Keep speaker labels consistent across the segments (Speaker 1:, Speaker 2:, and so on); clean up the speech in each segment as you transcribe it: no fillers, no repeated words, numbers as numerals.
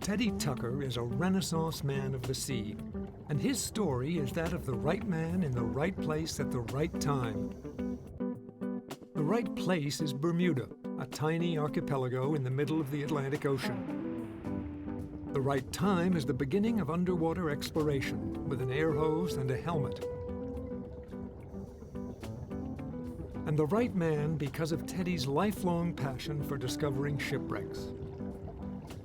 Speaker 1: Teddy Tucker is a Renaissance man of the sea, and his story is that of the right man in the right place at the right time. The right place is Bermuda, a tiny archipelago in the middle of the Atlantic Ocean. The right time is the beginning of underwater exploration with an air hose and a helmet. And the right man because of Teddy's lifelong passion for discovering shipwrecks.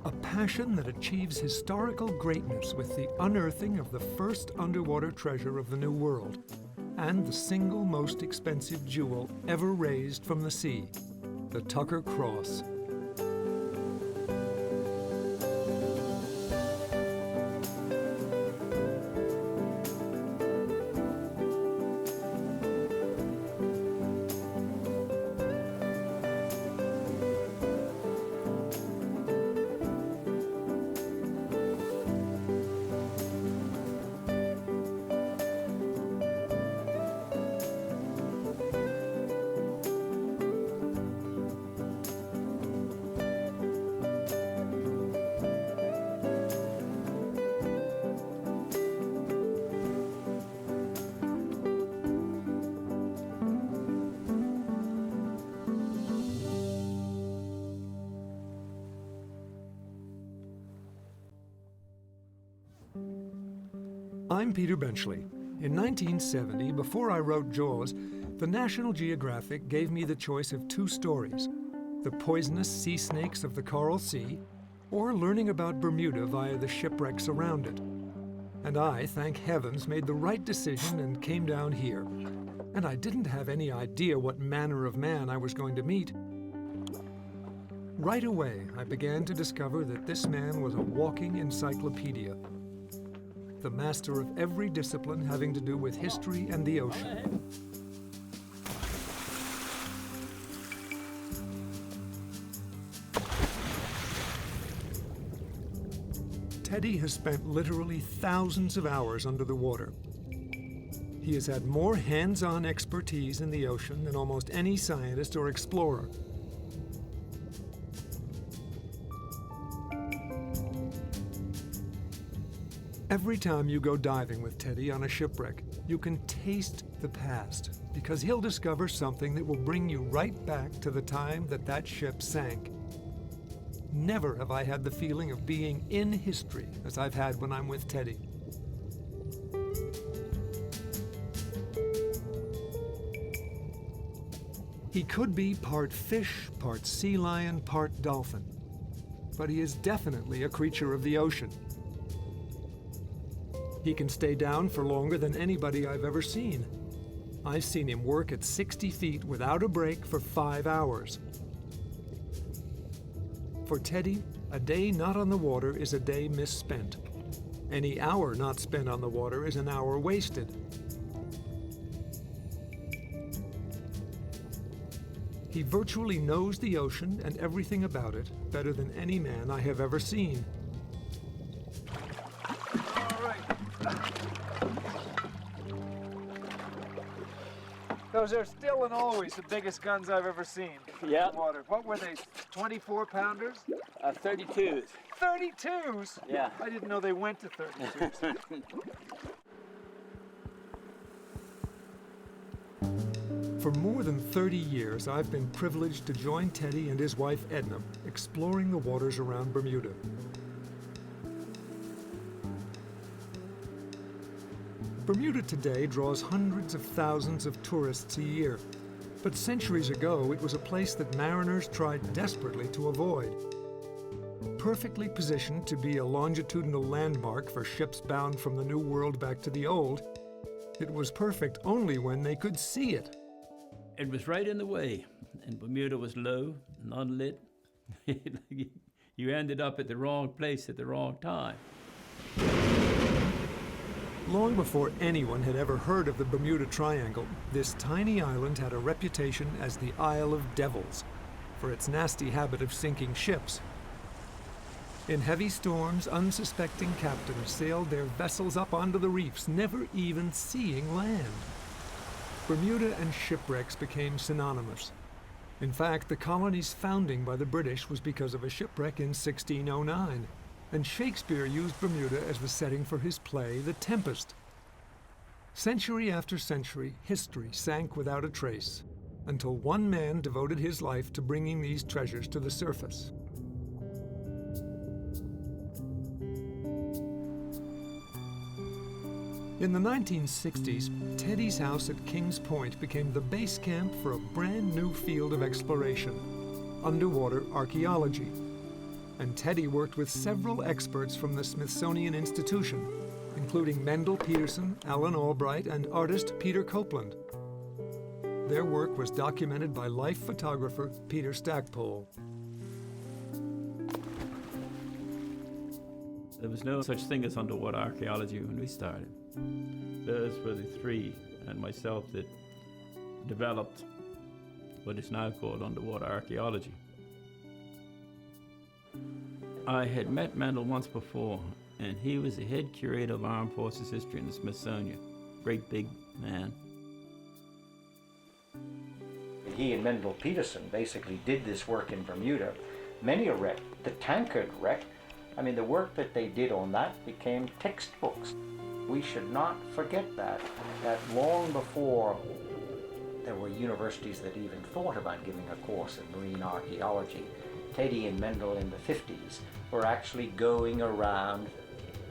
Speaker 1: A passion that achieves historical greatness with the unearthing of the first underwater treasure of the New World and the single most expensive jewel ever raised from the sea, the Tucker Cross. I'm Peter Benchley. In 1970, before I wrote Jaws, the National Geographic gave me the choice of two stories: the poisonous sea snakes of the Coral Sea, or learning about Bermuda via the shipwrecks around it. And I, thank heavens, made the right decision and came down here. And I didn't have any idea what manner of man I was going to meet. Right away, I began to discover that this man was a walking encyclopedia, the master of every discipline having to do with history and the ocean. Teddy has spent literally thousands of hours under the water. He has had more hands-on expertise in the ocean than almost any scientist or explorer. Every time you go diving with Teddy on a shipwreck, you can taste the past, because he'll discover something that will bring you right back to the time that that ship sank. Never have I had the feeling of being in history as I've had when I'm with Teddy. He could be part fish, part sea lion, part dolphin, but he is definitely a creature of the ocean. He can stay down for longer than anybody I've ever seen. I've seen him work at 60 feet without a break for 5 hours. For Teddy, a day not on the water is a day misspent. Any hour not spent on the water is an hour wasted. He virtually knows the ocean and everything about it better than any man I have ever seen.
Speaker 2: Those are still and always the biggest guns I've ever seen in the water. What were they, 24-pounders?
Speaker 3: 32s.
Speaker 2: 32s?
Speaker 3: Yeah.
Speaker 2: I didn't know they went to 32s.
Speaker 1: For more than 30 years, I've been privileged to join Teddy and his wife Edna exploring the waters around Bermuda. Bermuda today draws hundreds of thousands of tourists a year, but centuries ago it was a place that mariners tried desperately to avoid. Perfectly positioned to be a longitudinal landmark for ships bound from the New World back to the Old, it was perfect only when they could see it.
Speaker 3: It was right in the way, and Bermuda was low and unlit. You ended up at the wrong place at the wrong time.
Speaker 1: Long before anyone had ever heard of the Bermuda Triangle, this tiny island had a reputation as the Isle of Devils for its nasty habit of sinking ships. In heavy storms, unsuspecting captains sailed their vessels up onto the reefs, never even seeing land. Bermuda and shipwrecks became synonymous. In fact, the colony's founding by the British was because of a shipwreck in 1609, and Shakespeare used Bermuda as the setting for his play, The Tempest. Century after century, history sank without a trace, until one man devoted his life to bringing these treasures to the surface. In the 1960s, Teddy's house at Kings Point became the base camp for a brand new field of exploration, underwater archaeology. And Teddy worked with several experts from the Smithsonian Institution, including Mendel Peterson, Alan Albright, and artist Peter Copeland. Their work was documented by life photographer Peter Stackpole.
Speaker 3: There was no such thing as underwater archaeology when we started. Those were the three and myself that developed what is now called underwater archaeology. I had met Mendel once before, and he was the head curator of Armed Forces History in the Smithsonian. Great big man.
Speaker 4: He and Mendel Peterson basically did this work in Bermuda. Many a wreck, the tankard wreck, I mean, the work that they did on that became textbooks. We should not forget that long before there were universities that even thought about giving a course in marine archaeology, Teddy and Mendel in the 50s were actually going around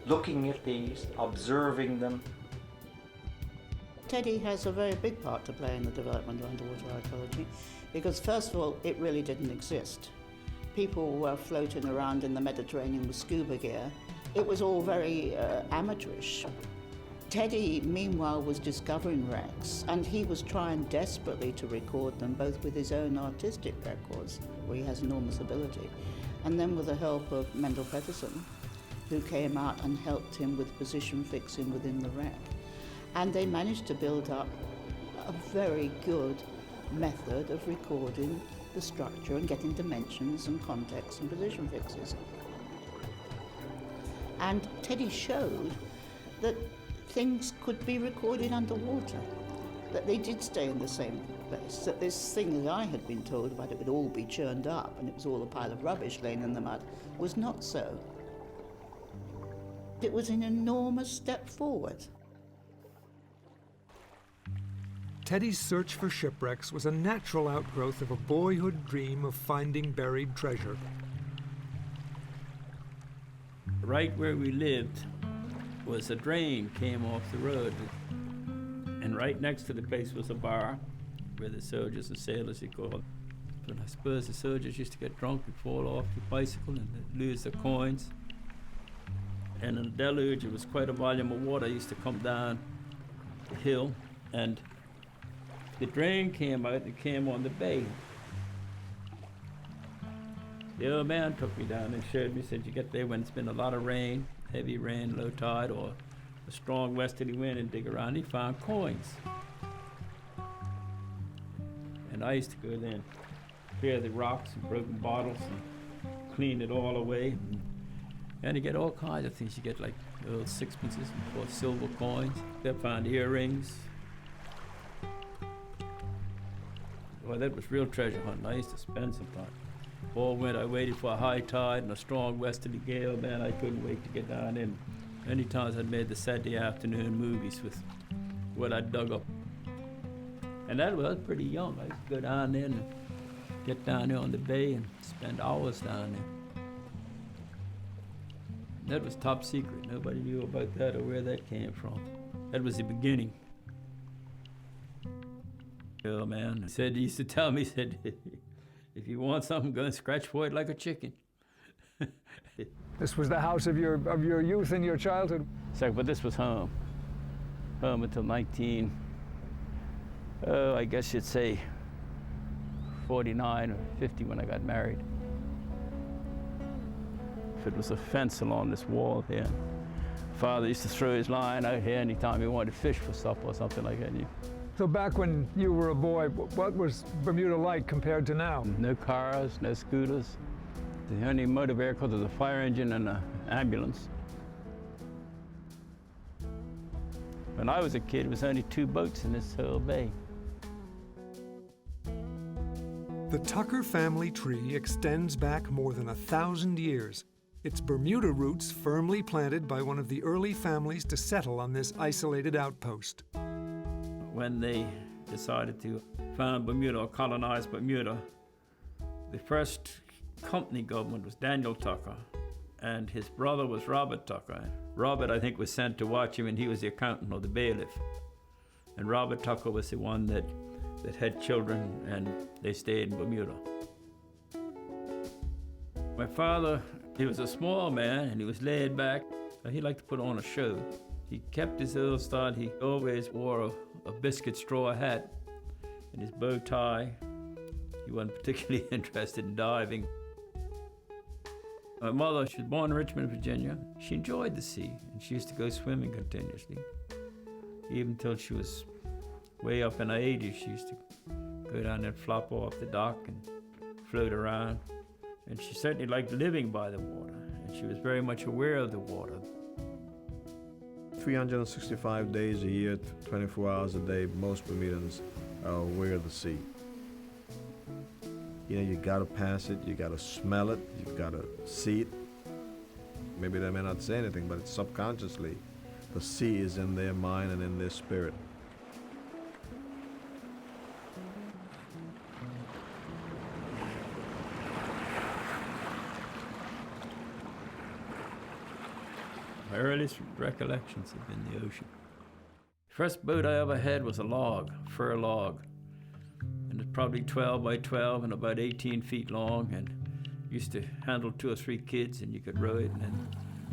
Speaker 4: looking at these, observing them.
Speaker 5: Teddy has a very big part to play in the development of underwater archaeology because, first of all, it really didn't exist. People were floating around in the Mediterranean with scuba gear. It was all very amateurish. Teddy, meanwhile, was discovering wrecks, and he was trying desperately to record them, both with his own artistic records, where he has enormous ability, and then with the help of Mendel Peterson, who came out and helped him with position fixing within the wreck. And they managed to build up a very good method of recording the structure and getting dimensions and context and position fixes. And Teddy showed that things could be recorded underwater, that they did stay in the same place, that this thing that I had been told about it would all be churned up and it was all a pile of rubbish laying in the mud was not so. It was an enormous step forward.
Speaker 1: Teddy's search for shipwrecks was a natural outgrowth of a boyhood dream of finding buried treasure.
Speaker 3: Right where we lived was a drain came off the road, and right next to the place was a bar where the soldiers and sailors, he called. But I suppose the soldiers used to get drunk and fall off the bicycle and lose their coins. And in the deluge, it was quite a volume of water used to come down the hill, and the drain came out and came on the bay. The old man took me down and showed me, said, you get there when it's been a lot of rain, heavy rain, low tide, or a strong westerly wind, and dig around. He found coins. And I used to go there and clear the rocks and broken bottles and clean it all away. And you get all kinds of things. You get like old sixpences or silver coins. They found earrings. Well, that was real treasure hunting. I used to spend some time. All winter I waited for a high tide and a strong westerly gale. Man, I couldn't wait to get down in. Many times I'd made the Saturday afternoon movies with what I'd dug up. And that was pretty young. I used to go down there and get down there on the bay and spend hours down there. That was top secret. Nobody knew about that or where that came from. That was the beginning. Oh man, he used to tell me, he said, if you want something, go and scratch for it like a chicken.
Speaker 2: This was the house of your youth and your childhood?
Speaker 3: So, but this was home. Home until I guess you'd say 49 or 50 when I got married. It was a fence along this wall here. Father used to throw his line out here anytime he wanted to fish for supper or something like that.
Speaker 2: So back when you were a boy, what was Bermuda like compared to now?
Speaker 3: No cars, no scooters. The only motor vehicle is a fire engine and an ambulance. When I was a kid, there was only 2 boats in this whole bay.
Speaker 1: The Tucker family tree extends back more than 1,000 years, its Bermuda roots firmly planted by one of the early families to settle on this isolated outpost.
Speaker 3: When they decided to found Bermuda or colonize Bermuda, the first company government was Daniel Tucker, and his brother was Robert Tucker. Robert, I think, was sent to watch him, and he was the accountant or the bailiff. And Robert Tucker was the one that had children, and they stayed in Bermuda. My father, he was a small man, and he was laid back. He liked to put on a show. He kept his little style. He always wore a biscuit straw hat and his bow tie. He wasn't particularly interested in diving. My mother, she was born in Richmond, Virginia. She enjoyed the sea, and she used to go swimming continuously. Even until she was way up in her 80s, she used to go down there and flop off the dock and float around. And she certainly liked living by the water, and she was very much aware of the water.
Speaker 6: 365 days a year, 24 hours a day, most Bermudans are aware of the sea. You know, you gotta pass it, you gotta smell it, you gotta see it. Maybe they may not say anything, but it's subconsciously, the sea is in their mind and in their spirit.
Speaker 3: My earliest recollections have been the ocean. First boat I ever had was a log, fir log. And it's probably 12 by 12 and about 18 feet long, and used to handle 2 or 3 kids, and you could row it. And then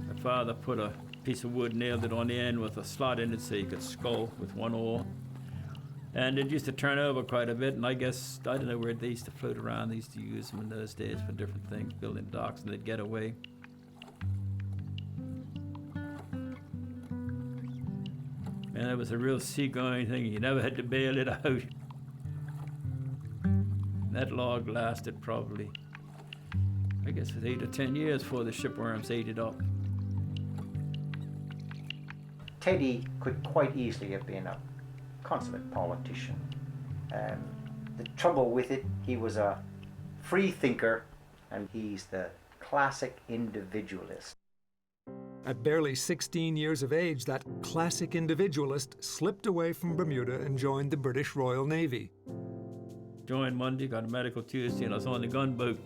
Speaker 3: my father put a piece of wood, nailed it on the end with a slot in it so you could scull with 1 oar. And it used to turn over quite a bit, and I guess, I don't know where they used to float around. They used to use them in those days for different things, building docks, and they'd get away. And it was a real seagoing thing. You never had to bail it out. That log lasted probably, I guess, 8 or 10 years before the shipworms ate it up.
Speaker 4: Teddy could quite easily have been a consummate politician. The trouble with it, he was a free thinker, and he's the classic individualist.
Speaker 1: At barely 16 years of age, that classic individualist slipped away from Bermuda and joined the British Royal Navy.
Speaker 3: Joined Monday, got a medical Tuesday, and I was on the gunboat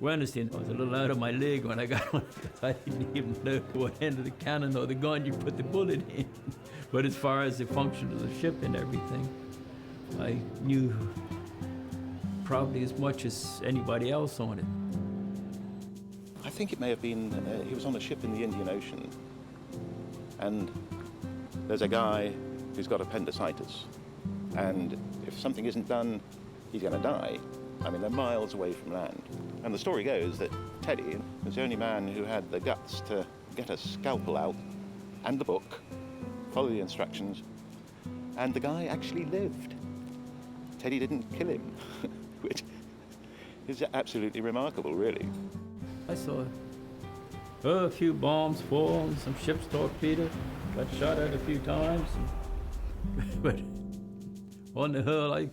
Speaker 3: Wednesday. I was a little out of my leg when I got on because I didn't even know what end of the cannon or the gun you put the bullet in. But as far as the function of the ship and everything, I knew probably as much as anybody else on it.
Speaker 7: I think it may have been, he was on a ship in the Indian Ocean, and there's a guy who's got appendicitis, and if something isn't done, he's going to die. I mean, they're miles away from land. And the story goes that Teddy was the only man who had the guts to get a scalpel out and the book, follow the instructions, and the guy actually lived. Teddy didn't kill him, which is absolutely remarkable, really.
Speaker 3: I saw a few bombs fall and some ships torpedoed, got shot at a few times. But on the whole, I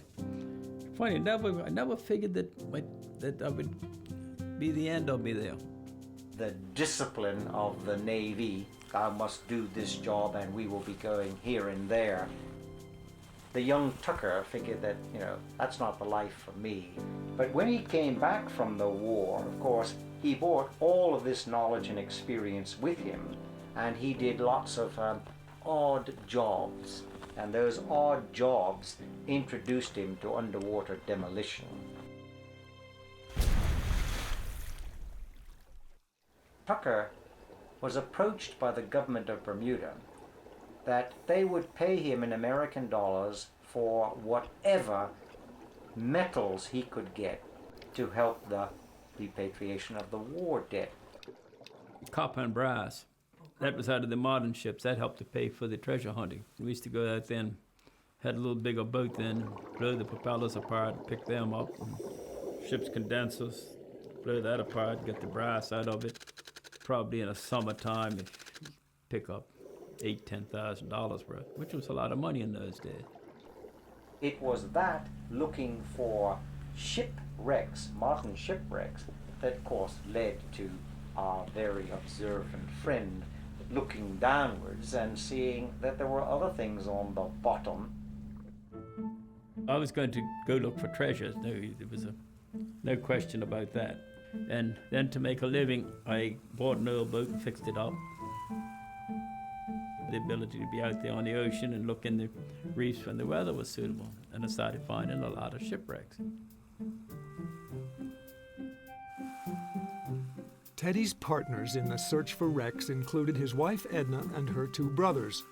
Speaker 3: never figured that I would be the end of me there.
Speaker 4: The discipline of the Navy, I must do this job and we will be going here and there. The young Tucker figured that, that's not the life for me. But when he came back from the war, of course, he brought all of this knowledge and experience with him, and he did lots of odd jobs. And those odd jobs introduced him to underwater demolition. Tucker was approached by the government of Bermuda that they would pay him in American dollars for whatever metals he could get to help the repatriation of the war debt.
Speaker 3: Copper and brass. That was out of the modern ships. That helped to pay for the treasure hunting. We used to go out then, had a little bigger boat then, blow the propellers apart, pick them up, and ship's condensers, blow that apart, get the brass out of it. Probably in the summertime, you pick up $8,000–10,000 worth, which was a lot of money in those days.
Speaker 4: It was that looking for shipwrecks, modern shipwrecks, that of course led to our very observant friend looking downwards and seeing that there were other things on the bottom.
Speaker 3: I was going to go look for treasures. There was no question about that. And then to make a living, I bought an old boat and fixed it up. The ability to be out there on the ocean and look in the reefs when the weather was suitable. And I started finding a lot of shipwrecks.
Speaker 1: Teddy's partners in the search for wrecks included his wife Edna and her 2 brothers.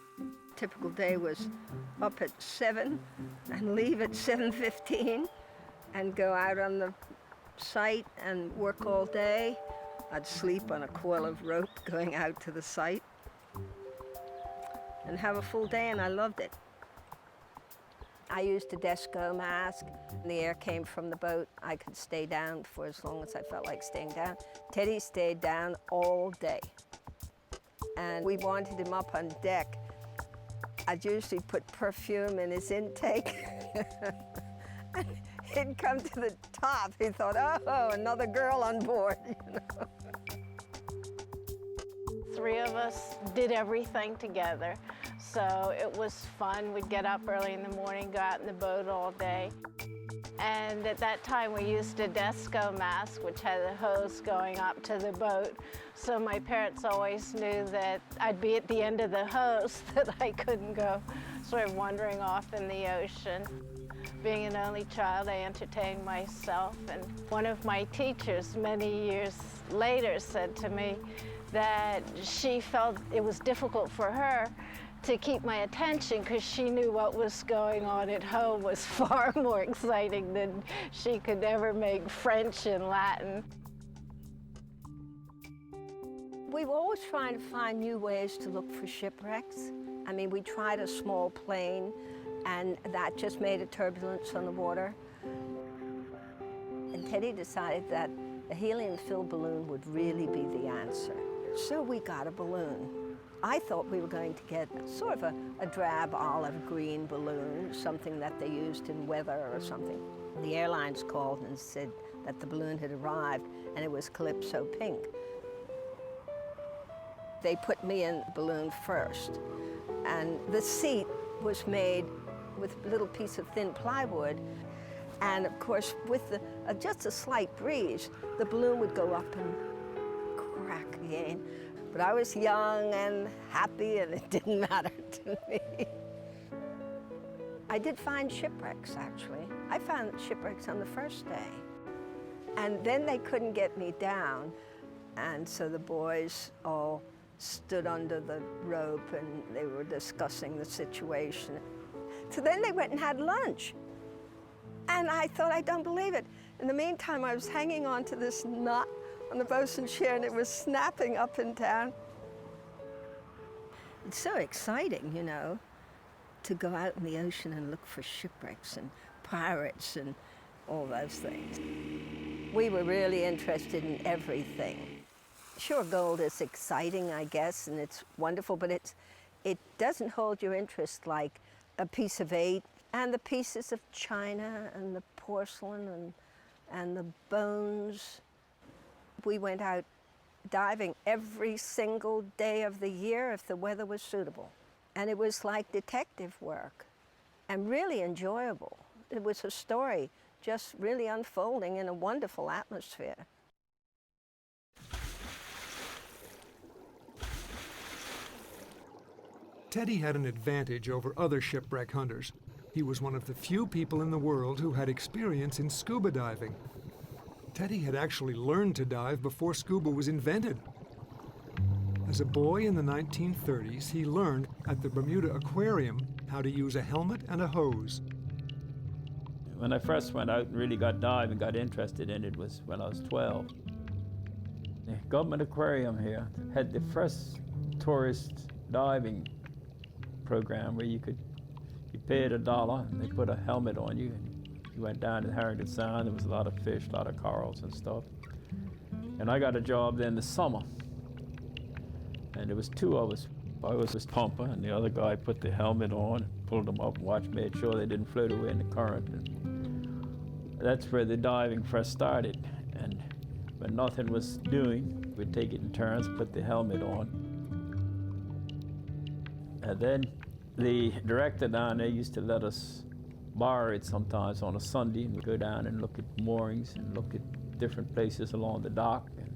Speaker 8: Typical day was up at 7 and leave at 7:15 and go out on the site and work all day. I'd sleep on a coil of rope going out to the site and have a full day, and I loved it. I used a Desco mask. The air came from the boat. I could stay down for as long as I felt like staying down. Teddy stayed down all day. And we wanted him up on deck. I'd usually put perfume in his intake. And he'd come to the top. He thought, oh, another girl on board, you know.
Speaker 9: 3 of us did everything together. So it was fun. We'd get up early in the morning, go out in the boat all day. And at that time, we used a Desco mask, which had a hose going up to the boat. So my parents always knew that I'd be at the end of the hose, that I couldn't go sort of wandering off in the ocean. Being an only child, I entertained myself. And one of my teachers, many years later, said to me that she felt it was difficult for her to keep my attention because she knew what was going on at home was far more exciting than she could ever make French and Latin.
Speaker 8: We were always trying to find new ways to look for shipwrecks. I mean, we tried a small plane, and that just made a turbulence on the water. And Teddy decided that a helium-filled balloon would really be the answer. So we got a balloon. I thought we were going to get sort of a drab olive green balloon, something that they used in weather or something. The airlines called and said that the balloon had arrived and it was Calypso pink. They put me in the balloon first, and the seat was made with a little piece of thin plywood. And of course, with just a slight breeze, the balloon would go up and crack again. But I was young and happy, and it didn't matter to me. I did find shipwrecks, actually. I found shipwrecks on the first day. And then they couldn't get me down, and so the boys all stood under the rope, and they were discussing the situation. So then they went and had lunch. And I thought, I don't believe it. In the meantime, I was hanging on to this knot on the bosun's chair, and it was snapping up and down. It's so exciting, you know, to go out in the ocean and look for shipwrecks and pirates and all those things. We were really interested in everything. Sure, gold is exciting, I guess, and it's wonderful, but it doesn't hold your interest like a piece of 8 and the pieces of china and the porcelain and the bones. We went out diving every single day of the year if the weather was suitable. And it was like detective work and really enjoyable. It was a story just really unfolding in a wonderful atmosphere.
Speaker 1: Teddy had an advantage over other shipwreck hunters. He was one of the few people in the world who had experience in scuba diving. Teddy had actually learned to dive before scuba was invented. As a boy in the 1930s, he learned at the Bermuda Aquarium how to use a helmet and a hose.
Speaker 3: When I first went out and really got diving, got interested in it, was when I was 12. The government aquarium here had the first tourist diving program where you paid $1 and they put a helmet on you and you went down to Harrington Sound. There was a lot of fish, a lot of corals and stuff. And I got a job there in the summer. And there was two of us. I was this pumper, and the other guy put the helmet on, pulled them up, and watched, made sure they didn't float away in the current. And that's where the diving first started. And when nothing was doing, we'd take it in turns, put the helmet on. And then the director down there used to let us borrow it sometimes on a Sunday, and we'd go down and look at moorings and look at different places along the dock. And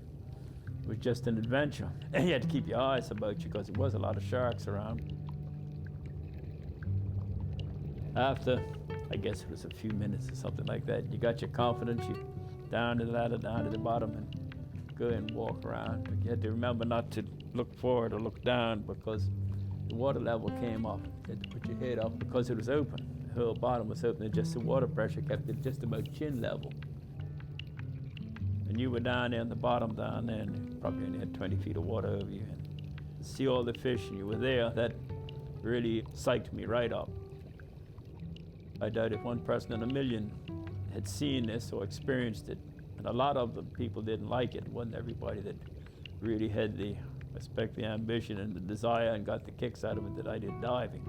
Speaker 3: it was just an adventure. And you had to keep your eyes about you because there was a lot of sharks around. After, I guess it was a few minutes or something like that, you got your confidence, you down the ladder, down to the bottom, and go and walk around. But you had to remember not to look forward or look down because the water level came up. You had to put your head up because it was open. The whole bottom was open, and just the water pressure kept it just about chin level. And you were down there on the bottom down there, and you probably only had 20 feet of water over you. And to see all the fish, and you were there, that really psyched me right up. I doubt if one person in a million had seen this or experienced it. And a lot of the people didn't like it. It wasn't everybody that really had the, I expect, the ambition and the desire and got the kicks out of it that I did diving.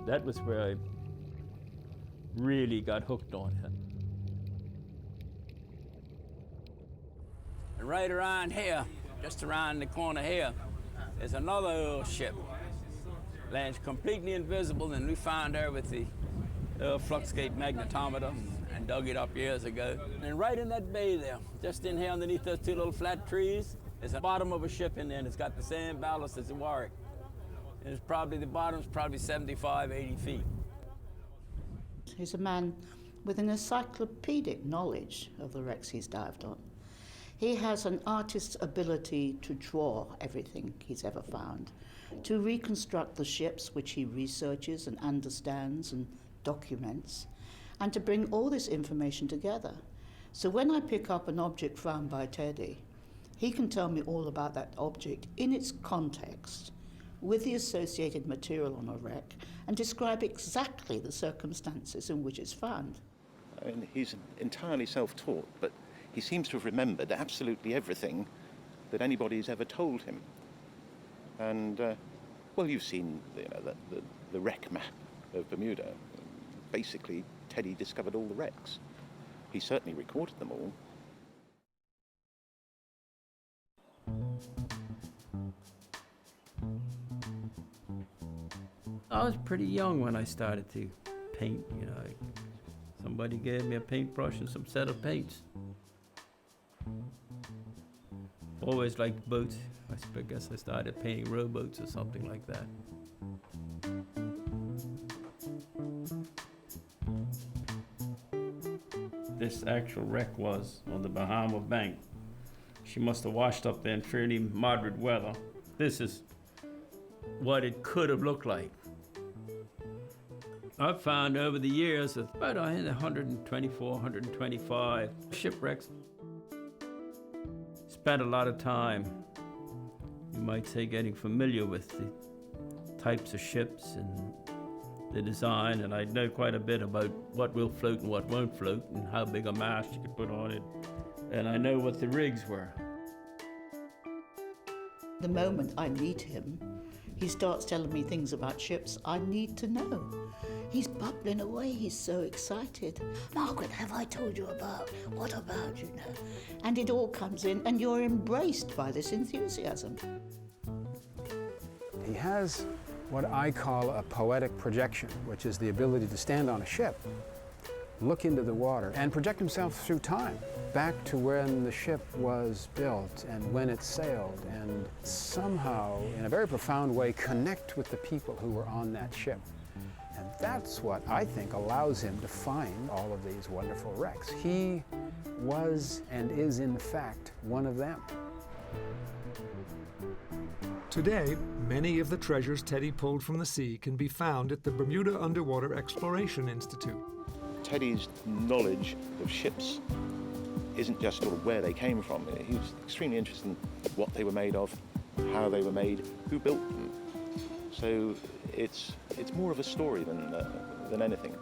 Speaker 3: That was where I really got hooked on it.
Speaker 10: And right around here, just around the corner here, is another old ship. Lands completely invisible, and we found her with the fluxgate magnetometer and dug it up years ago. And right in that bay there, just in here underneath those two little flat trees, is the bottom of a ship in there, and it's got the same ballast as the Warwick. And it's probably, the bottom's probably 75, 80 feet.
Speaker 5: He's a man with an encyclopedic knowledge of the wrecks he's dived on. He has an artist's ability to draw everything he's ever found, to reconstruct the ships which he researches and understands and documents, and to bring all this information together. So when I pick up an object found by Teddy, he can tell me all about that object in its context, with the associated material on a wreck, and describe exactly the circumstances in which it's found.
Speaker 7: I mean, he's entirely self-taught, but he seems to have remembered absolutely everything that anybody's ever told him. And, well, you've seen the wreck map of Bermuda. Basically, Teddy discovered all the wrecks. He certainly recorded them all.
Speaker 3: I was pretty young when I started to paint, you know. Somebody gave me a paintbrush and some set of paints. Always liked boats. I guess I started painting rowboats or something like that. This actual wreck was on the Bahama Bank. She must have washed up there in fairly moderate weather. This is what it could have looked like. I've found over the years about 124, 125 shipwrecks. Spent a lot of time, you might say, getting familiar with the types of ships and the design, and I know quite a bit about what will float and what won't float and how big a mast you could put on it, and I know what the rigs were.
Speaker 5: The moment I meet him, he starts telling me things about ships I need to know. He's bubbling away, he's so excited. Margaret, have I told you about? What about, you know? And it all comes in, and you're embraced by this enthusiasm.
Speaker 11: He has what I call a poetic projection, which is the ability to stand on a ship, look into the water, and project himself through time, back to when the ship was built and when it sailed, and somehow, in a very profound way, connect with the people who were on that ship. And that's what I think allows him to find all of these wonderful wrecks. He was and is, in fact, one of them.
Speaker 1: Today, many of the treasures Teddy pulled from the sea can be found at the Bermuda Underwater Exploration Institute.
Speaker 7: Teddy's knowledge of ships isn't just sort of where they came from. He was extremely interested in what they were made of, how they were made, who built them. So it's more of a story than anything.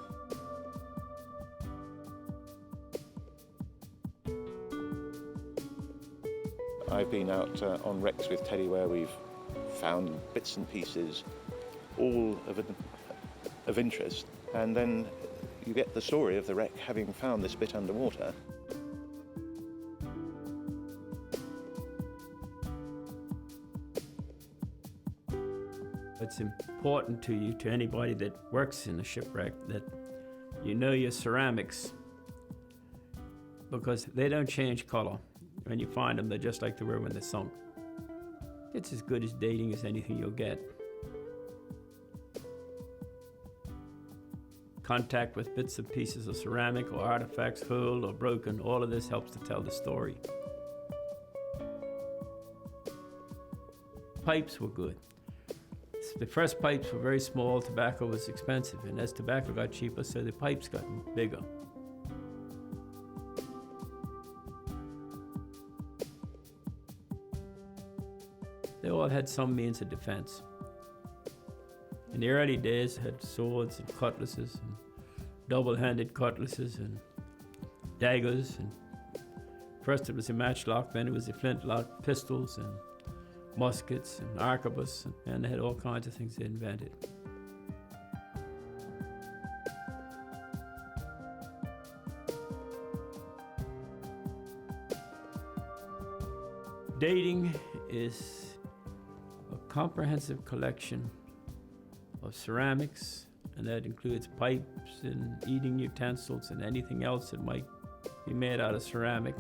Speaker 7: I've been out on wrecks with Teddy where we've found bits and pieces, all of interest, and then you get the story of the wreck having found this bit underwater.
Speaker 3: It's important to you, to anybody that works in a shipwreck, that you know your ceramics, because they don't change color. When you find them, they're just like they were when they sunk. It's as good as dating as anything you'll get. Contact with bits and pieces of ceramic or artifacts, hurled or broken, all of this helps to tell the story. Pipes were good. The first pipes were very small, tobacco was expensive, and as tobacco got cheaper, so the pipes got bigger. They all had some means of defense. In the early days, they had swords and cutlasses, and double-handed cutlasses and daggers. And first it was a matchlock, then it was a flintlock, pistols and muskets and arquebus, and they had all kinds of things they invented. Dating is a comprehensive collection of ceramics, and that includes pipes and eating utensils and anything else that might be made out of ceramic.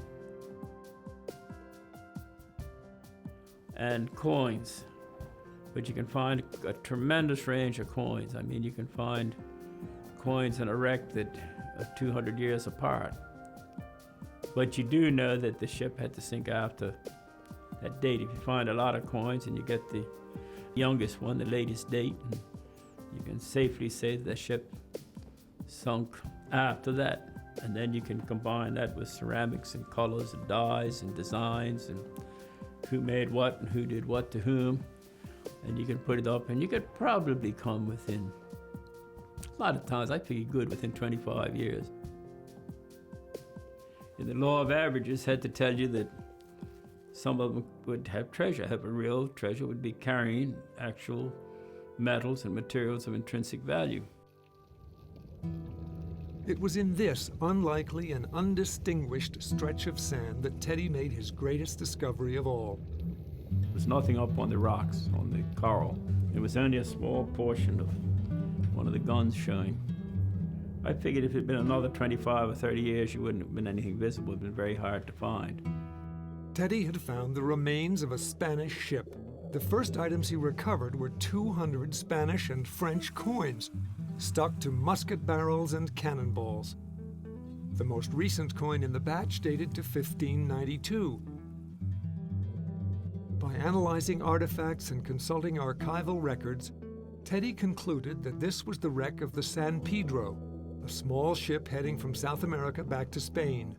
Speaker 3: And coins, but you can find a tremendous range of coins. I mean, you can find coins in a wreck that are 200 years apart. But you do know that the ship had to sink after that date. If you find a lot of coins and you get the youngest one, the latest date, and you can safely say that the ship sunk after that. And then you can combine that with ceramics and colors and dyes and designs and who made what and who did what to whom, and you can put it up, and you could probably come within, a lot of times I figured good within 25 years. And the law of averages had to tell you that some of them would have treasure, have a real treasure, would be carrying actual metals and materials of intrinsic value.
Speaker 1: It was in this unlikely and undistinguished stretch of sand that Teddy made his greatest discovery of all.
Speaker 3: There was nothing up on the rocks, on the coral. It was only a small portion of one of the guns showing. I figured if it had been another 25 or 30 years, you wouldn't have been anything visible. It would have been very hard to find.
Speaker 1: Teddy had found the remains of a Spanish ship. The first items he recovered were 200 Spanish and French coins, stuck to musket barrels and cannonballs. The most recent coin in the batch dated to 1592. By analyzing artifacts and consulting archival records, Teddy concluded that this was the wreck of the San Pedro, a small ship heading from South America back to Spain.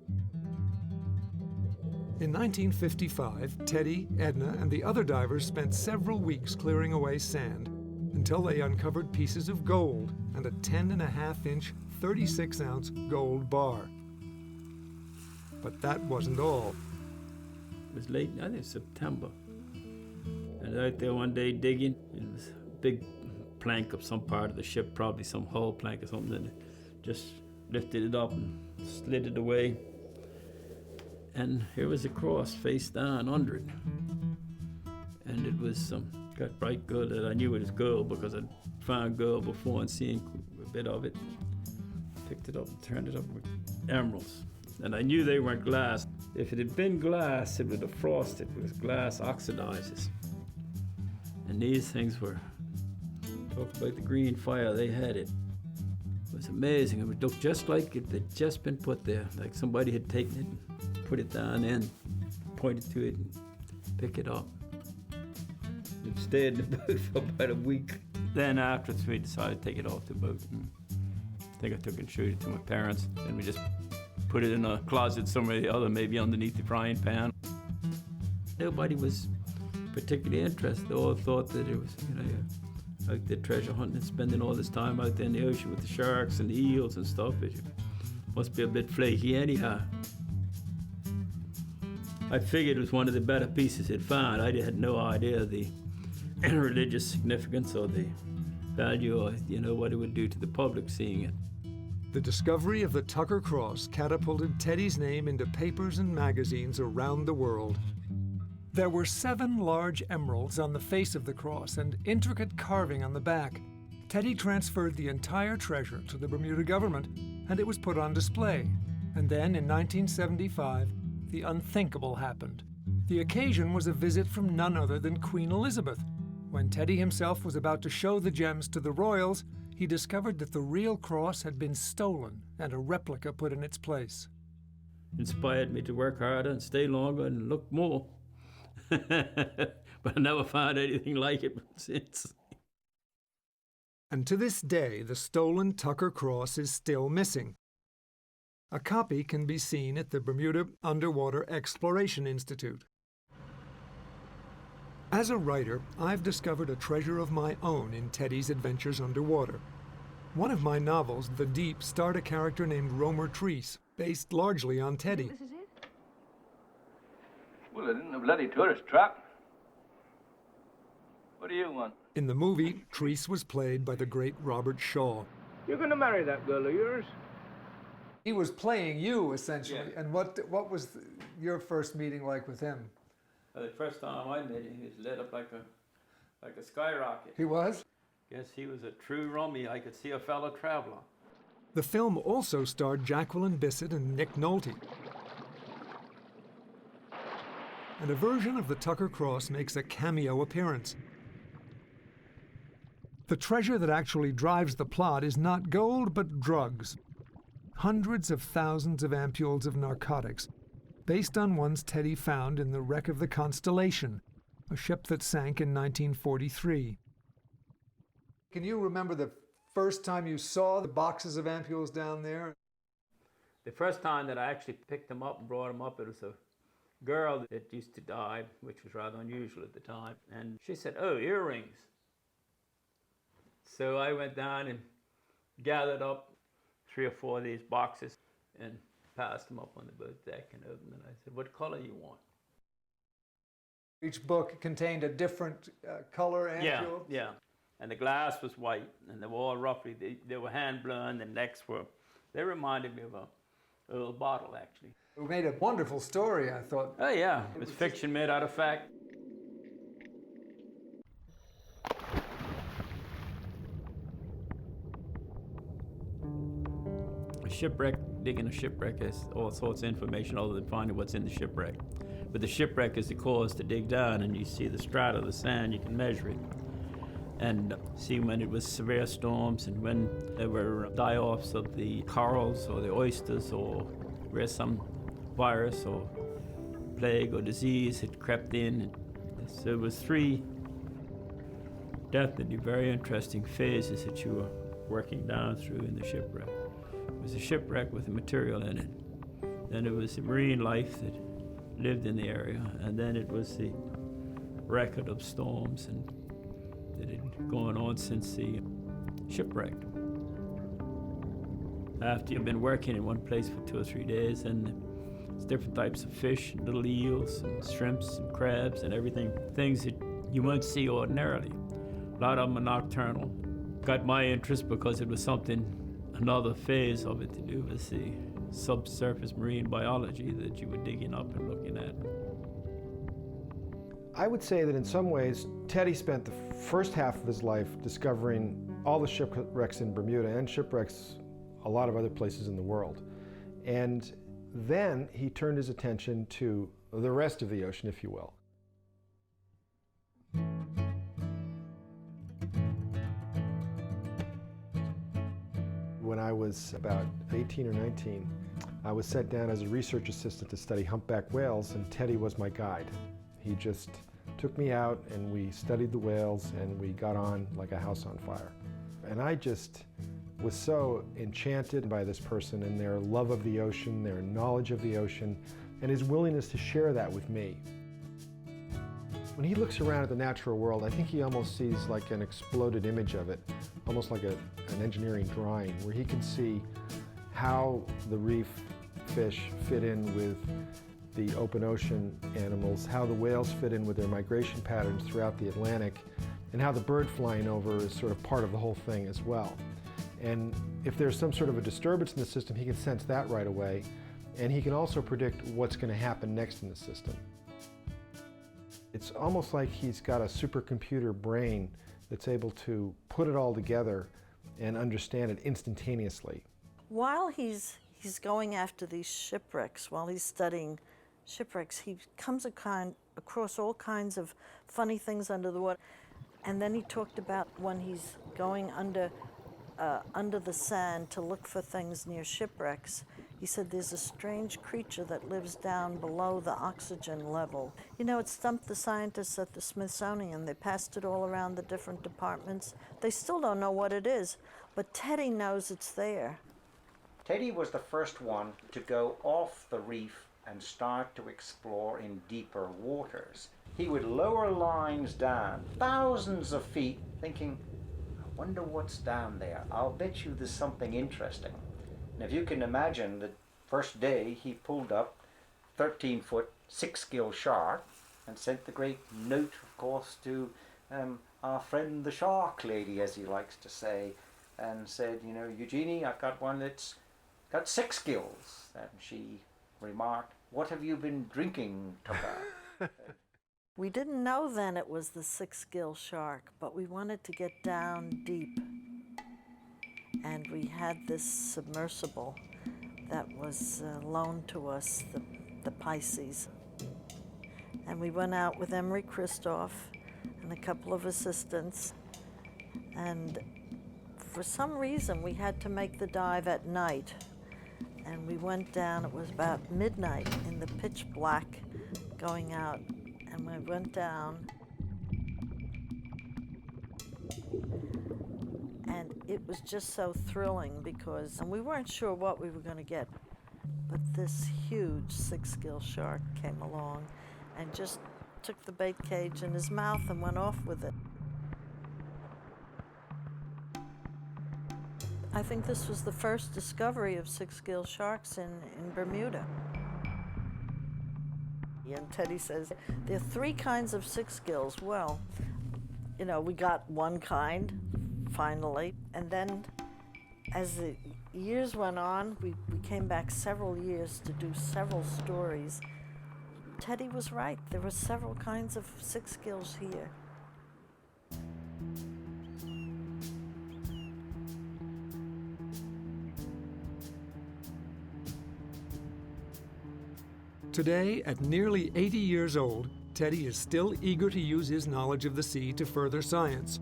Speaker 1: In 1955, Teddy, Edna, and the other divers spent several weeks clearing away sand until they uncovered pieces of gold and a 10.5-inch, 36-ounce gold bar. But that wasn't all.
Speaker 3: It was late, I think September. And out there one day digging, it was a big plank of some part of the ship, probably some hull plank or something, and just lifted it up and slid it away. And here was a cross face down under it. And it was some bright gold that I knew it was gold because I'd found gold before and seen a bit of it. Picked it up and turned it up with emeralds. And I knew they weren't glass. If it had been glass, it would have frosted because glass oxidizes. And these things were, talk about the green fire, they had it. It was amazing. It would look just like it had just been put there, like somebody had taken it and put it down in, pointed to it and pick it up. It stayed in the boat for about a week. Then afterwards we decided to take it off the boat. And I think I took and showed it to my parents, and we just put it in a closet somewhere or the other, maybe underneath the frying pan. Nobody was particularly interested. They all thought that it was, out there treasure hunting and spending all this time out there in the ocean with the sharks and the eels and stuff. It must be a bit flaky anyhow. I figured it was one of the better pieces he'd found. I had no idea the religious significance or the value or, what it would do to the public seeing it.
Speaker 1: The discovery of the Tucker Cross catapulted Teddy's name into papers and magazines around the world. There were 7 large emeralds on the face of the cross and intricate carving on the back. Teddy transferred the entire treasure to the Bermuda government, and it was put on display. And then, in 1975, the unthinkable happened. The occasion was a visit from none other than Queen Elizabeth. When Teddy himself was about to show the gems to the royals, he discovered that the real cross had been stolen and a replica put in its place.
Speaker 3: Inspired me to work harder and stay longer and look more. But I never found anything like it since.
Speaker 1: And to this day, the stolen Tucker Cross is still missing. A copy can be seen at the Bermuda Underwater Exploration Institute. As a writer, I've discovered a treasure of my own in Teddy's adventures underwater. One of my novels, The Deep, starred a character named Romer Treese, based largely on Teddy.
Speaker 12: This is it? Well, it isn't a bloody tourist trap. What do you want?
Speaker 1: In the movie, Treese was played by the great Robert Shaw.
Speaker 2: You're going to marry that girl of yours?
Speaker 1: He was playing you, essentially.
Speaker 3: Yeah.
Speaker 1: And what was your first meeting like with him?
Speaker 3: The first time I met him, he was lit up like a skyrocket.
Speaker 1: He was?
Speaker 3: Yes, he was a true rummy. I could see a fellow traveler.
Speaker 1: The film also starred Jacqueline Bisset and Nick Nolte. And a version of the Tucker Cross makes a cameo appearance. The treasure that actually drives the plot is not gold, but drugs. Hundreds of thousands of ampules of narcotics, based on ones Teddy found in the wreck of the Constellation, a ship that sank in 1943. Can you remember the first time you saw the boxes of ampules down there?
Speaker 3: The first time that I actually picked them up and brought them up, it was a girl that used to die, which was rather unusual at the time. And she said, "Oh, earrings." So I went down and gathered up 3 or 4 of these boxes and passed them up on the boat deck and opened them. And I said, "What color do you want?"
Speaker 1: Each book contained a different color ampule?
Speaker 3: Yeah. And the glass was white, and they were all roughly, they were hand-blown, the necks were, they reminded me of a little bottle, actually.
Speaker 1: It made a wonderful story, I thought.
Speaker 3: Oh, yeah. It was fiction made out of fact. A shipwreck, digging a shipwreck has all sorts of information other than finding what's in the shipwreck. But the shipwreck is the cause to dig down, and you see the strata of the sand, you can measure it. And see when it was severe storms and when there were die-offs of the corals or the oysters, or where some virus or plague or disease had crept in. So it was 3 definitely very interesting phases that you were working down through in the shipwreck. It was a shipwreck with the material in it. Then it was the marine life that lived in the area, and then it was the record of storms and that had gone on since the shipwreck. After you've been working in one place for 2 or 3 days, and it's different types of fish, little eels and shrimps and crabs and everything, things that you won't see ordinarily. A lot of them are nocturnal. Got my interest because it was something, another phase of it to do with the subsurface marine biology that you were digging up and looking at.
Speaker 6: I would say that in some ways, Teddy spent the first half of his life discovering all the shipwrecks in Bermuda and shipwrecks a lot of other places in the world. And then he turned his attention to the rest of the ocean, if you will. When I was about 18 or 19, I was sent down as a research assistant to study humpback whales, and Teddy was my guide. He just took me out and we studied the whales and we got on like a house on fire. And I just was so enchanted by this person and their love of the ocean, their knowledge of the ocean, and his willingness to share that with me. When he looks around at the natural world, I think he almost sees like an exploded image of it, almost like an engineering drawing, where he can see how the reef fish fit in with the open ocean animals, how the whales fit in with their migration patterns throughout the Atlantic, and how the bird flying over is sort of part of the whole thing as well. And if there's some sort of a disturbance in the system, he can sense that right away, and he can also predict what's going to happen next in the system. It's almost like he's got a supercomputer brain that's able to put it all together and understand it instantaneously.
Speaker 13: While he's going after these shipwrecks, while he's studying shipwrecks, he comes across all kinds of funny things under the water. And then he talked about when he's going under the sand to look for things near shipwrecks. He said there's a strange creature that lives down below the oxygen level. You know, it stumped the scientists at the Smithsonian. They passed it all around the different departments. They still don't know what it is, but Teddy knows it's there.
Speaker 4: Teddy was the first one to go off the reef and start to explore in deeper waters. He would lower lines down thousands of feet thinking, I wonder what's down there. I'll bet you there's something interesting. And if you can imagine, the first day he pulled up 13-foot, 6-gill shark and sent the great note, of course, to our friend the shark lady, as he likes to say, and said, you know, Eugenie, I've got one that's got 6 gills. And she remarked, what have you been drinking, Tucker?
Speaker 13: We didn't know then it was the 6-gill shark, but we wanted to get down deep. And we had this submersible that was loaned to us, the Pisces. And we went out with Emery Christoph and a couple of assistants. And for some reason, we had to make the dive at night. And we went down, it was about midnight in the pitch black going out. And we went down. And it was just so thrilling because we weren't sure what we were going to get. But this huge 6-gill shark came along and just took the bait cage in his mouth and went off with it. I think this was the first discovery of 6-gill sharks in Bermuda. And Teddy says, there are 3 kinds of 6-gills. Well, you know, we got one kind, finally. And then as the years went on, we came back several years to do several stories. Teddy was right. There were several kinds of 6-gills here.
Speaker 1: Today, at nearly 80 years old, Teddy is still eager to use his knowledge of the sea to further science.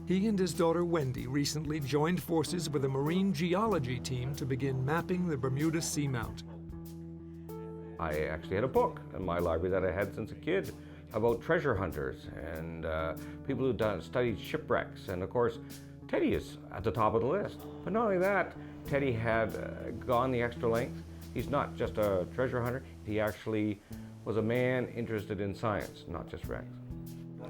Speaker 1: He and his daughter Wendy recently joined forces with a marine geology team to begin mapping the Bermuda seamount.
Speaker 14: I actually had a book in my library that I had since a kid about treasure hunters and people who studied shipwrecks. And of course, Teddy is at the top of the list. But not only that, Teddy had gone the extra length. He's not just a treasure hunter. He actually was a man interested in science, not just wrecks.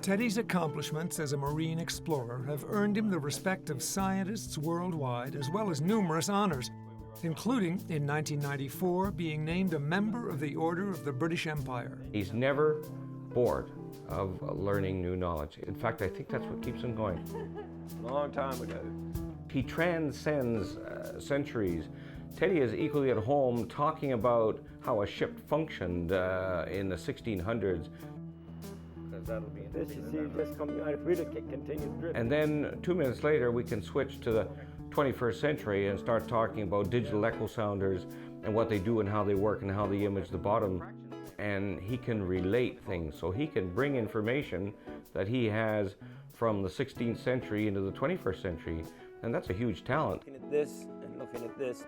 Speaker 1: Teddy's accomplishments as a marine explorer have earned him the respect of scientists worldwide, as well as numerous honors, including in 1994 being named a member of the Order of the British Empire.
Speaker 14: He's never bored of learning new knowledge. In fact, I think that's what keeps him going.
Speaker 12: Long time ago.
Speaker 14: He transcends centuries. Teddy is equally at home talking about how a ship functioned in the 1600s.
Speaker 3: That'll be if we continue drift.
Speaker 14: And then 2 minutes later, we can switch to the 21st century and start talking about digital echo sounders and what they do and how they work and how they image the bottom. And he can relate things, so he can bring information that he has from the 16th century into the 21st century, and that's a huge talent.
Speaker 3: Looking at this and looking at this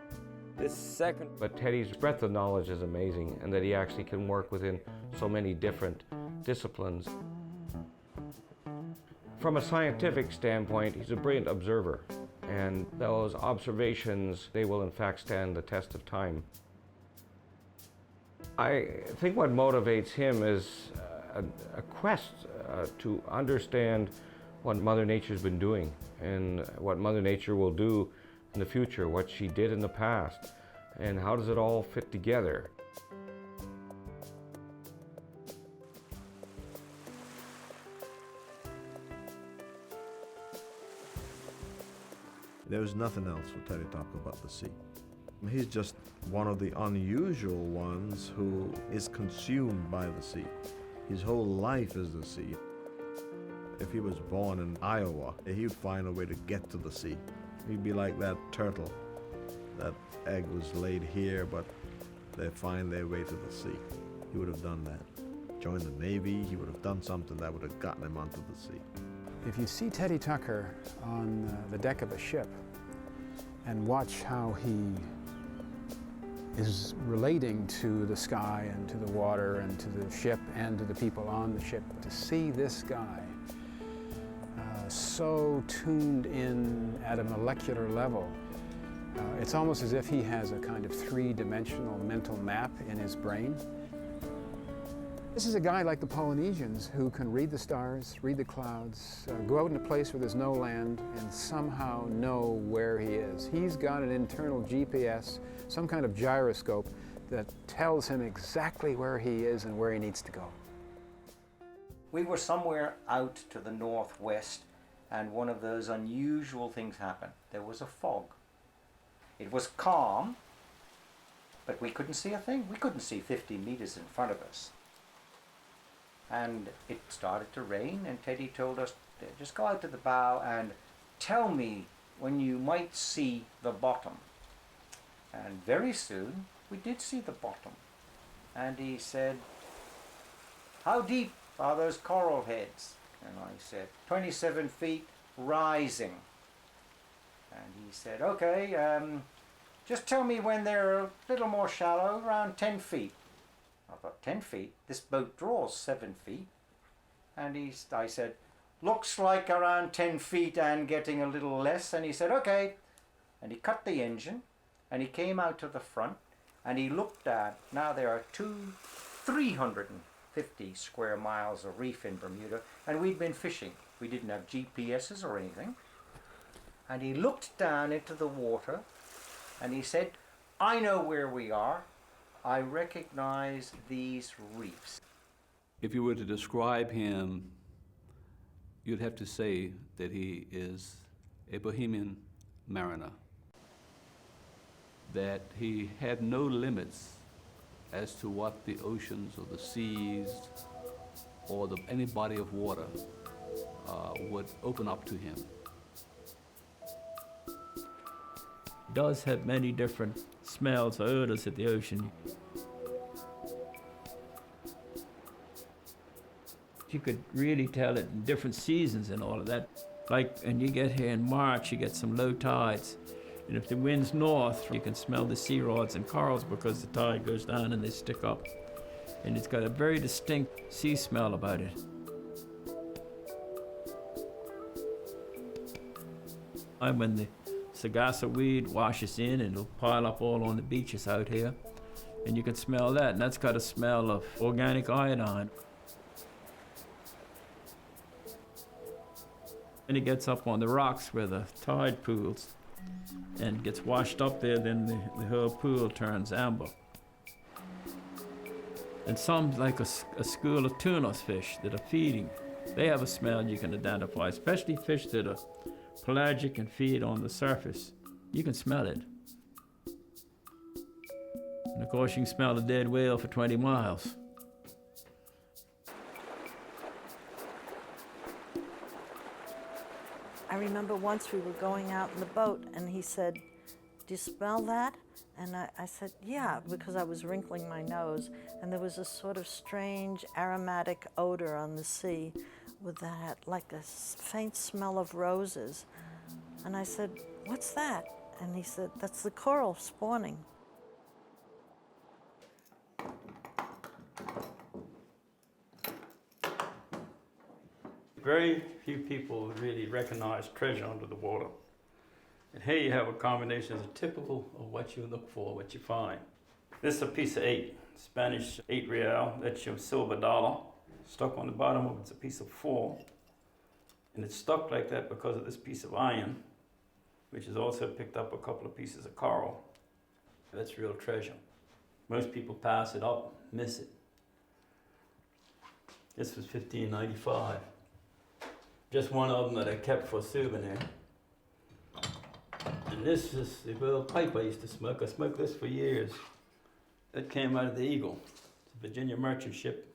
Speaker 3: second.
Speaker 14: But Teddy's breadth of knowledge is amazing, and that he actually can work within so many different disciplines. From a scientific standpoint, he's a brilliant observer, and those observations, they will in fact stand the test of time. I think what motivates him is a quest to understand what Mother Nature's been doing and what Mother Nature will do in the future, what she did in the past, and how does it all fit together.
Speaker 15: There's nothing else for Teddy Tucker but the sea. He's just one of the unusual ones who is consumed by the sea. His whole life is the sea. If he was born in Iowa, he'd find a way to get to the sea. He'd be like that turtle. That egg was laid here, but they find their way to the sea. He would have done that. Joined the Navy, he would have done something that would have gotten him onto the sea.
Speaker 11: If you see Teddy Tucker on the deck of a ship and watch how he is relating to the sky and to the water and to the ship and to the people on the ship, to see this guy so tuned in at a molecular level, it's almost as if he has a kind of three-dimensional mental map in his brain. This is a guy like the Polynesians who can read the stars, read the clouds, go out in a place where there's no land and somehow know where he is. He's got an internal GPS, some kind of gyroscope that tells him exactly where he is and where he needs to go.
Speaker 4: We were somewhere out to the northwest, and one of those unusual things happened. There was a fog. It was calm, but we couldn't see a thing. We couldn't see 50 meters in front of us. And it started to rain, and Teddy told us, just go out to the bow and tell me when you might see the bottom. And very soon, we did see the bottom. And he said, how deep are those coral heads? And I said, 27 feet, rising. And he said, okay, just tell me when they're a little more shallow, around 10 feet. I thought, 10 feet? This boat draws 7 feet. And I said, looks like around 10 feet and getting a little less. And he said, okay. And he cut the engine, and he came out to the front, and he looked at, now there are 350 square miles of reef in Bermuda, and we'd been fishing. We didn't have GPSs or anything. And he looked down into the water, and he said, I know where we are. I recognize these reefs.
Speaker 16: If you were to describe him, you'd have to say that he is a bohemian mariner, that he had no limits as to what the oceans or the seas or any body of water would open up to him.
Speaker 3: Does have many different smells or odors at the ocean. You could really tell it in different seasons and all of that. Like when you get here in March, you get some low tides. And if the wind's north, you can smell the sea rods and corals because the tide goes down and they stick up. And it's got a very distinct sea smell about it. And when the Sagassa weed washes in, and it'll pile up all on the beaches out here. And you can smell that, and that's got a smell of organic iodine. And it gets up on the rocks where the tide pools and gets washed up there, then the whole pool turns amber. And some, like a school of tuna fish that are feeding, they have a smell you can identify, especially fish that are pelagic and feed on the surface. You can smell it. And of course you can smell a dead whale for 20 miles.
Speaker 13: I remember once we were going out in the boat and he said, do you smell that? And I said, yeah, because I was wrinkling my nose, and there was a sort of strange aromatic odor on the sea with that, like a faint smell of roses. And I said, what's that? And he said, that's the coral spawning.
Speaker 3: Very few people really recognize treasure under the water. And here you have a combination that's typical of what you look for, what you find. This is a piece of 8, Spanish 8 real, that's your silver dollar. Stuck on the bottom of it's a piece of 4. And it's stuck like that because of this piece of iron, which has also picked up a couple of pieces of coral. That's real treasure. Most people pass it up, miss it. This was 1595. Just one of them that I kept for a souvenir. This is the little pipe I used to smoke. I smoked this for years. That came out of the Eagle. It's a Virginia merchant ship,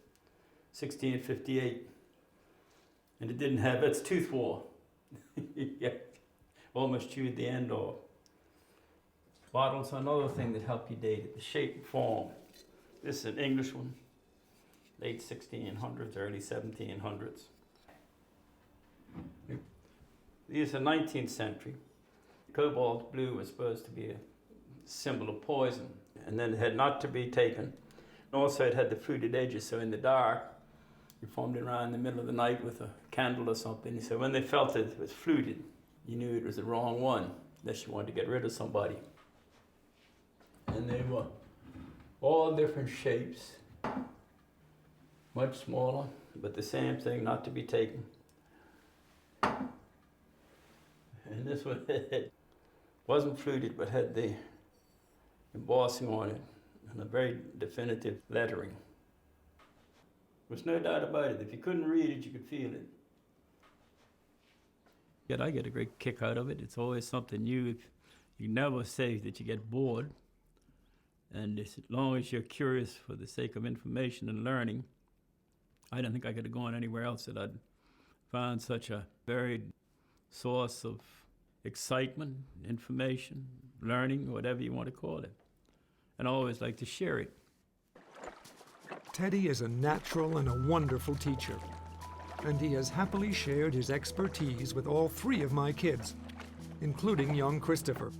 Speaker 3: 1658. And it didn't have its tooth wore. Yeah. Almost chewed the end off. Bottles are another thing that help you date it, the shape and form. This is an English one, late 1600s, early 1700s. These are 19th century. Cobalt blue was supposed to be a symbol of poison, and then it had not to be taken. And also it had the fluted edges, so in the dark, you formed it around in the middle of the night with a candle or something. So when they felt it was fluted, you knew it was the wrong one, unless you wanted to get rid of somebody. And they were all different shapes, much smaller, but the same thing, not to be taken. And this one wasn't fluted, but had the embossing on it and a very definitive lettering. There's no doubt about it. If you couldn't read it, you could feel it. Yet I get a great kick out of it. It's always something new. You never say that you get bored. And as long as you're curious for the sake of information and learning, I don't think I could have gone anywhere else that I'd found such a varied source of excitement, information, learning, whatever you want to call it. And I always like to share it.
Speaker 1: Teddy is a natural and a wonderful teacher, and he has happily shared his expertise with all 3 of my kids, including young Christopher.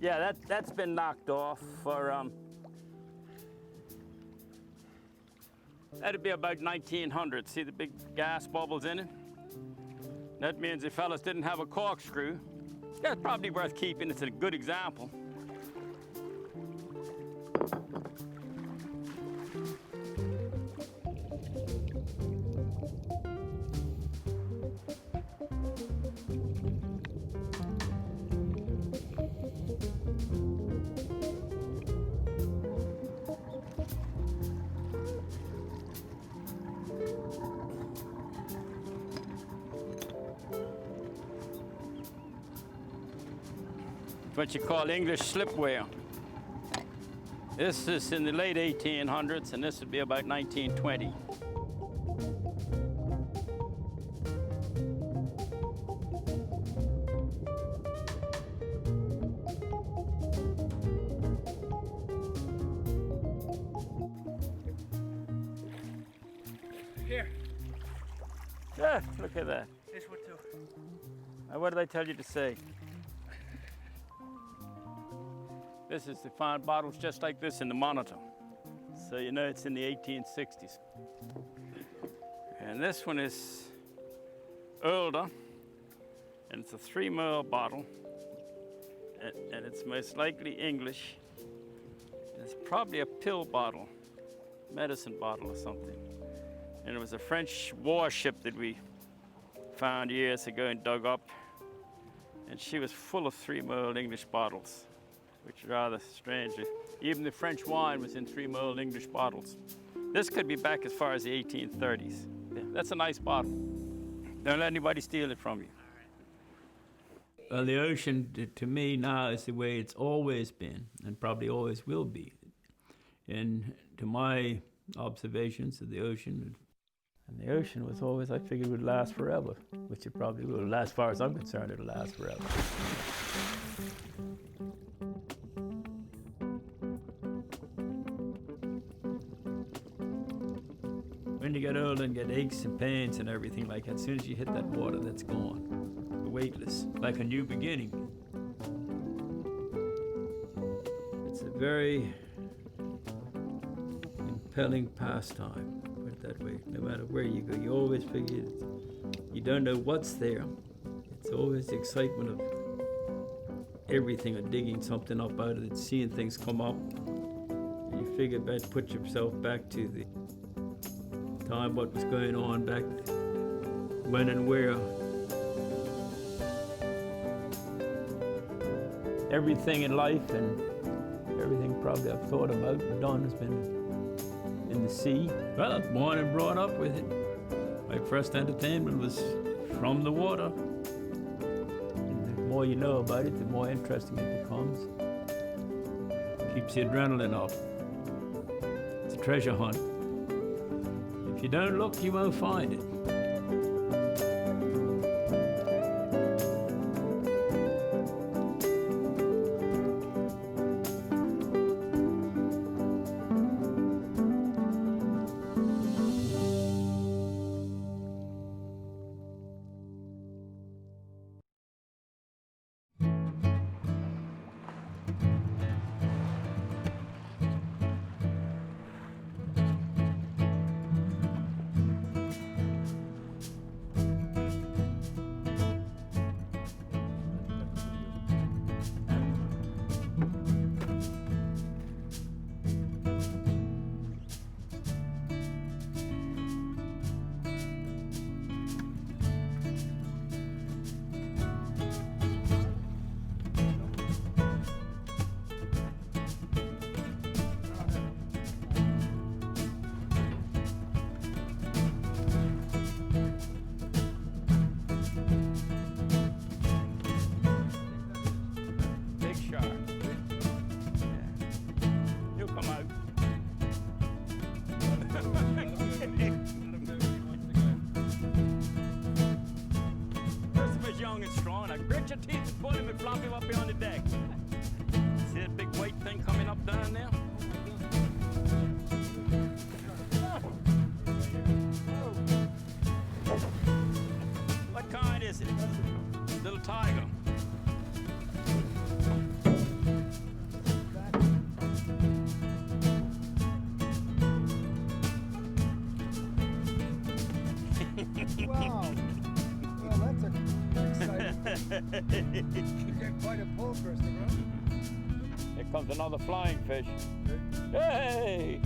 Speaker 3: Yeah, that's been knocked off for, that'd be about 1900. See the big gas bubbles in it? That means the fellas didn't have a corkscrew. That's probably worth keeping. It's a good example. What you call English slipware. This is in the late 1800s, and this would be about 1920.
Speaker 2: Here.
Speaker 3: Ah, look at that.
Speaker 2: This one too.
Speaker 3: What did I tell you to say? This is to find bottles just like this in the Monitor. So you know it's in the 1860s. And this one is older, and it's a 3 ml bottle, and it's most likely English. It's probably a pill bottle, medicine bottle or something. And it was a French warship that we found years ago and dug up. And she was full of 3 ml English bottles, which is rather strange. Even the French wine was in 3 ml English bottles. This could be back as far as the 1830s. Yeah, that's a nice bottle. Don't let anybody steal it from you. Well, the ocean, to me now, is the way it's always been, and probably always will be. And to my observations of the ocean, and the ocean was always, I figured, would last forever, which it probably will. As far as I'm concerned, it'll last forever. When you get older and get aches and pains and everything like that, as soon as you hit that water, that's gone. Weightless, like a new beginning. It's a very impelling pastime, put it that way. No matter where you go, you always figure you don't know what's there. It's always the excitement of everything, of digging something up out of it, seeing things come up. You You figure back, put yourself back to the time, what was going on back when and where. Everything in life and everything probably I've thought about and done has been in the sea. Well, I was born and brought up with it. My first entertainment was from the water. And the more you know about it, the more interesting it becomes. Keeps the adrenaline up. It's a treasure hunt. If you don't look, you won't find it. Grit your teeth and pull him and flop him up here on the deck. See that big weight thing coming up down there? What kind is it? Little tiger.
Speaker 2: Wow. Well, that's exciting. You get quite a pull, Christopher.
Speaker 3: Here comes another flying fish. Hey!